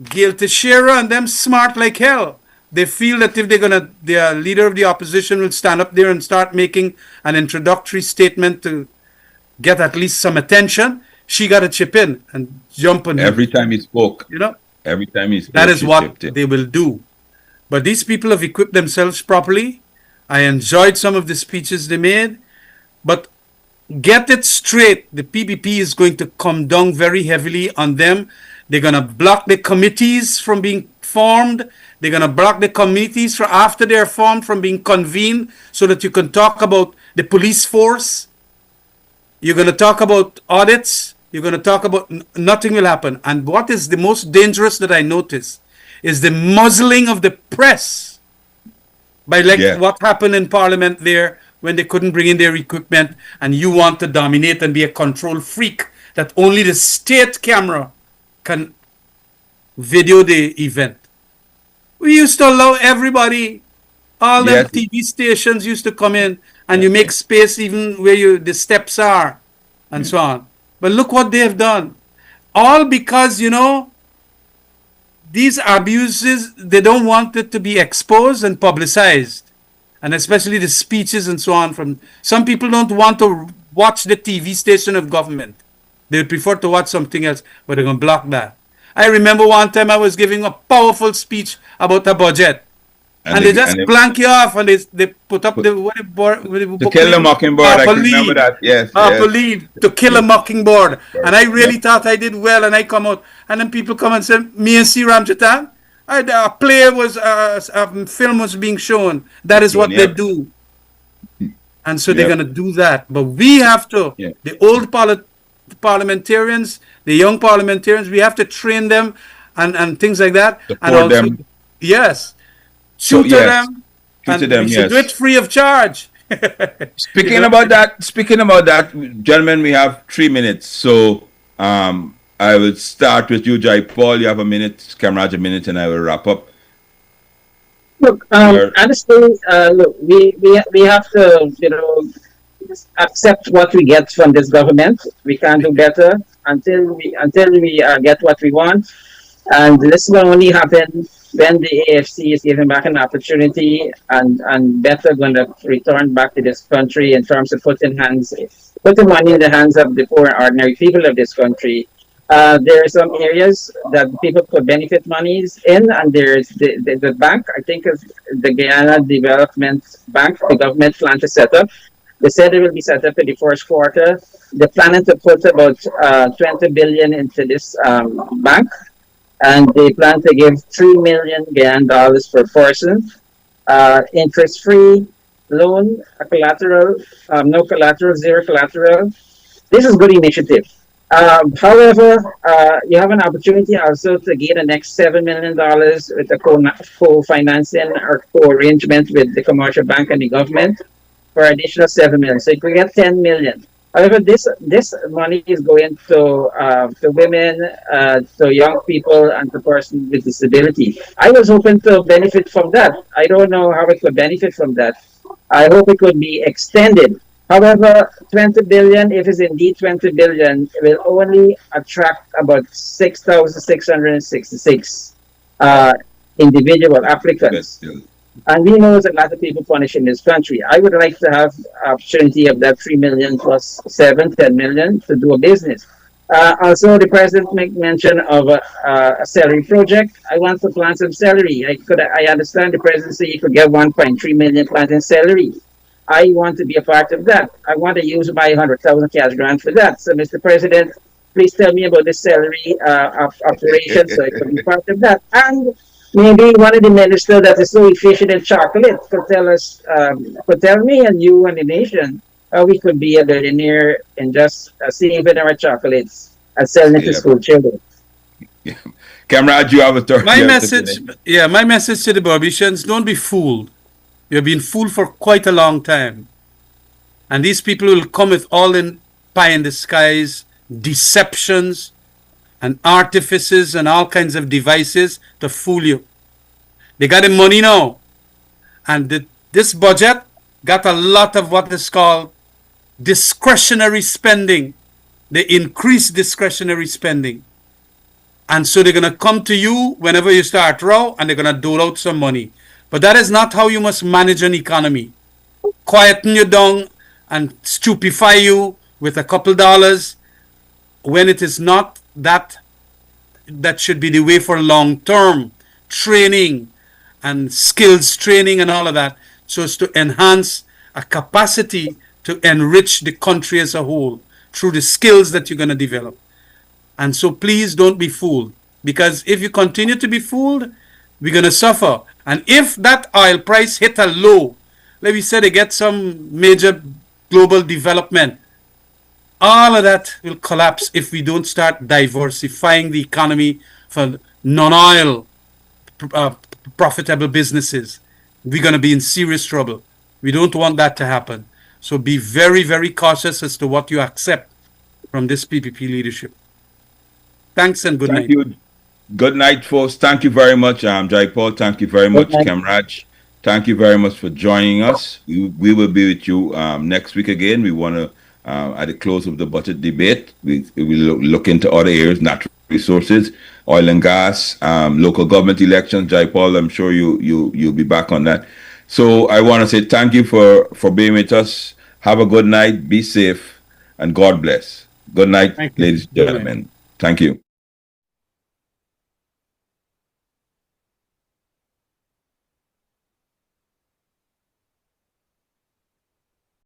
Gail Teixeira and them smart like hell. They feel that if the leader of the opposition will stand up there and start making an introductory statement to get at least some attention, she got to chip in and jump on every time he spoke. Every time he spoke, that is what they will do. But these people have equipped themselves properly. I enjoyed some of the speeches they made. But get it straight, the PPP is going to come down very heavily on them. They're going to block the committees from being formed. They're going to block the committees for after they're formed from being convened so that you can talk about the police force. You're going to talk about audits. You're going to talk about nothing will happen. And what is the most dangerous that I notice is the muzzling of the press by what happened in Parliament there when they couldn't bring in their equipment and you want to dominate and be a control freak that only the state camera can video the event. We used to allow everybody, all them Yes. TV stations used to come in, and you make space even where the steps are, and so on. But look what they have done. All because, these abuses, they don't want it to be exposed and publicized. And especially the speeches and so on from some people don't want to watch the TV station of government. They prefer to watch something else, but they're going to block that. I remember one time I was giving a powerful speech about a budget, And and they, they just and they blank you off, and they put up the what the To Kill the Mockingbird, I can remember lead, that. Yes, half yes. lead to kill a mockingbird, and I Yep. really thought I did well, and I come out, and then people come and say, "Me and C. Ramjatan, a play was a film was being shown. That is what they Yep. do." And so they're Yep. going to do that. But we have to, Yeah. the old parliamentarians, the young parliamentarians, we have to train them and things like that. And Support also, them. yes, So tutor yes, them. tutor And them. we should do Yes. it free of charge. Speaking about that, gentlemen, we have 3 minutes. So I will start with you, Jaipaul. You have a minute, Camraj a minute, and I will wrap up. Look, Your- honestly, look, we have to, accept what we get from this government. We can't do better until we get what we want, and this will only happen when the AFC is given back an opportunity and better going to return back to this country in terms of putting money in the hands of the poor and ordinary people of this country. There are some areas that people could benefit monies in, and there's the bank. I think of the Guyana Development Bank, the government plan to set up. They said it will be set up in the first quarter. They're planning to put about 20 billion into this bank, and they plan to give 3 million Guyana dollars per person, interest-free loan, a collateral, no collateral, zero collateral. This is good initiative. However, you have an opportunity also to gain the next $7 million with a co-financing or co-arrangement with the commercial bank and the government for additional 7 million. So you could get 10 million. However, this money is going to women, to young people, and to persons with disability. I was hoping to benefit from that. I don't know how it could benefit from that. I hope it could be extended. However, 20 billion, if it's indeed 20 billion, will only attract about 6,666 individual applicants. Yes. And we know there's a lot of people punished in this country. I would like to have opportunity of that 3 million plus 10 million to do a business. Also, the president make mention of a celery project. I want to plant some celery. I understand the presidency you could get 1.3 million planting celery. I want to be a part of that. I want to use my 100,000 cash grant for that. So, Mr. President, please tell me about this celery operation so I can be part of that. And maybe one of the ministers that is so efficient in chocolate could tell me and you and the nation how we could be a billionaire in just saving our chocolates and selling it to Yeah. school children. Camraj, you have a third. My message to the Barbicians, don't be fooled. You've been fooled for quite a long time. And these people will come with all in pie in the skies, deceptions, and artifices and all kinds of devices to fool you. They got the money now. And this budget got a lot of what is called discretionary spending. They increase discretionary spending. And so they're going to come to you whenever you start row and they're going to dole out some money. But that is not how you must manage an economy. Quieten you down and stupefy you with a couple dollars when it is not that. That should be the way for long-term training and skills training and all of that, so as to enhance a capacity to enrich the country as a whole through the skills that you're going to develop. And so please don't be fooled, because if you continue to be fooled, we're going to suffer. And if that oil price hit a low, let me say they get some major global development, all of that will collapse if we don't start diversifying the economy for non-oil profitable businesses. We're going to be in serious trouble. We don't want that to happen. So be very, very cautious as to what you accept from this PPP leadership. Thanks and good Thank night. you. Good night, folks. Thank you very much, Jaipaul. Thank you very Good much, night. Camraj. Thank you very much for joining us. We will be with you next week again. We want to, at the close of the budget debate, we will look into other areas, natural resources, oil and gas, local government elections. Jaipaul, I'm sure you'll be back on that. So I want to say thank you for being with us. Have a good night. Be safe, and God bless. Good night, Thank you. ladies and Good night. gentlemen. Thank you.